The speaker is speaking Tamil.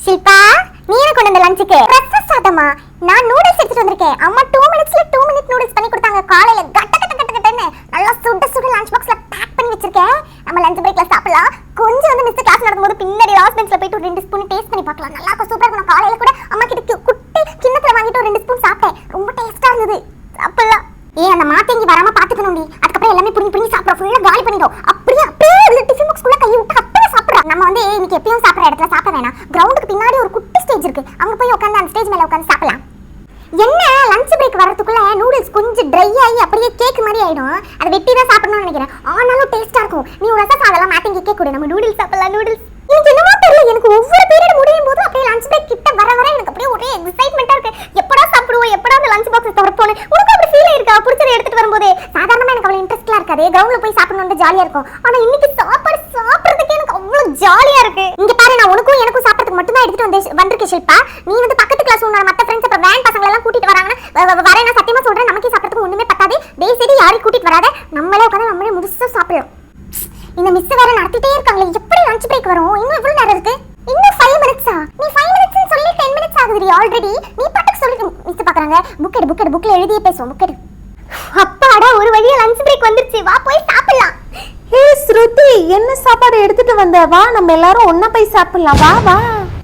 ஷில்பா, நீ என்ன கொண்டு வந்த லஞ்சுக்கு? ரசம் சாதமா? நான் நூடுல்ஸ் எடுத்துட்டு வந்திருக்கேன். அம்மா 2 மினிட்ஸ்ல 2 மினிட் நூடுல்ஸ் பண்ணி கொடுத்தாங்க. காலையில கட்ட கட்ட கட்ட கட்டன்னு நல்லா சுட சுட லஞ்ச் பாக்ஸ்ல பேக் பண்ணி வச்சிருக்கேன். நம்ம லஞ்ச் பிரேக்ல சாப்பிடலாம். கொஞ்சம் வந்து மிஸ் கிளாஸ் நடக்கும்போது பின்னாடி லாஸ்ட் பெஞ்ச்ல போயிட்டு 2 ஸ்பூன் டேஸ்ட் பண்ணி பார்க்கலாம். நல்லா இருக்கும், சூப்பரா இருக்கும். காலையில கூட அம்மா கிட்ட குட்டி கிண்ணத்துல வாங்கிட்டு 2 ஸ்பூன் சாப்பிட்டேன். ரொம்ப டேஸ்டா இருந்தது. சாப்பிடலாம். அந்த மாத்தேங்கி வராம பாத்துக்கணும்டி. அதுக்கப்புறம் எல்லாமே புடிங்கி புடிங்கி சாப்பிடுற ஃபுல்லா காலி பண்ணிடும். அப்படியே டிஃபன் பாக்ஸ்க்குள்ள கை விட்டு அப்படியே சாப்பிடுறோம். நம்ம வந்து இன்னைக்கு எப்பயும் சாப்பிடுற இடத்துல சாப்பிட வேணாம். கிரவுண்டுக்கு பின்னாடி ஒரு குட்டி ஸ்டேஜ் இருக்கு. அங்க போய் உட்காந்து அந்த ஸ்டேஜ் மேல உட்காந்து சாப்பிடலாம். என்ன லஞ்ச் பிரேக் வரதுக்குள்ள நூடுல்ஸ் கொஞ்சம் ட்ரை ஆகி அப்படியே கேக் மாதிரி ஆயிடும். அதை வெட்டி தான் சாப்பிடணும்னு நினைக்கிறேன். ஆனாலும் டேஸ்டா இருக்கும். நீ ஒரு ரசம் சாதம் மாத்தேங்கி கேக் கூட நம்ம நூடுல்ஸ் சாப்பிடலாம். நூடுல்ஸ் எனக்கு என்னமோ தெரியல, எனக்கு ஒவ்வொரு பீரியட் முடியும் போது அப்படியே லஞ்ச் பிரேக் கிட்ட வர எனக்கு அப்படியே ஒரே எக்ஸைட்மெண்டா இருக்கு. எப்படா சாப்பிடுவோம், எப்படா அந்த லஞ்ச் பாக்ஸ் திறப்போம். உனக்கு அப்படி ஃபீல் இருக்கா? பிடிச்சதை எடுத்துட்டு வரும்போது சாதாரணமா எனக்கு அவ்வளவு இன்ட்ரெஸ்ட்லாம் இருக்காது. கிரவுண்ட்ல போய் சாப்பிடணும்னு ஜாலியா இருக்கும். ஆனா இன்னைக்கு சாப்பாடு சாப்பிடுறதுக்கு எனக்கு அவ்வளவு ஜாலியா இருக்கு. இங்க பாரு, நான் உனக்கும் எனக்கும் சாப்பிடறதுக்கு மட்டும் தான் எடுத்துட்டு வந்திருக்கேன் ஷில்பா. நீ வந்து பக்கத்து கிளாஸ் உன்னோட மத்த ஃப்ரெண்ட்ஸ் அப்புறம் வேன் பசங்க எல்லாம் கூட்டிட்டு வராங்கன்னா வரேன். நான் சத்தியமா சொல்றேன், நமக்கு சாப்பிடறதுக்கு ஒண்ணுமே பத்தாது. தயவு செய்து யாரையும் கூட்டிட்டு வராத. நம்மளே உட்காந்து நம்மளே முழுசா சாப்பிடலாம். இந்த மிஸ் வேற நடத்திட்டே இருக்காங்களே, எப்படி லஞ்ச் பிரேக் வரும்? இன்னும் எவ்வளவு நேரம் இருக்கு? இன்னும் 5 மினிட்ஸா? நீ 5 மினிட்ஸ்னு சொல்லி 10 மினிட்ஸ் ஆகுதுடி ஆல்ரெடி. நீ பாட்டுக்கு சொல்லி மிஸ் பாக்குறாங்க. புக்ல எழுதியே பேசுவோம். புக் எடு. அப்பாடா, ஒரு வழியா லஞ்ச் பிரேக் வந்துருச்சு. வா போய் சாப்பிடலாம். ஹே ஸ்ருதி, என்ன சாப்பாடு எடுத்துட்டு வந்த? வா நம்ம எல்லாரும் ஒண்ணா போய் சாப்பிடலாம். வா வா.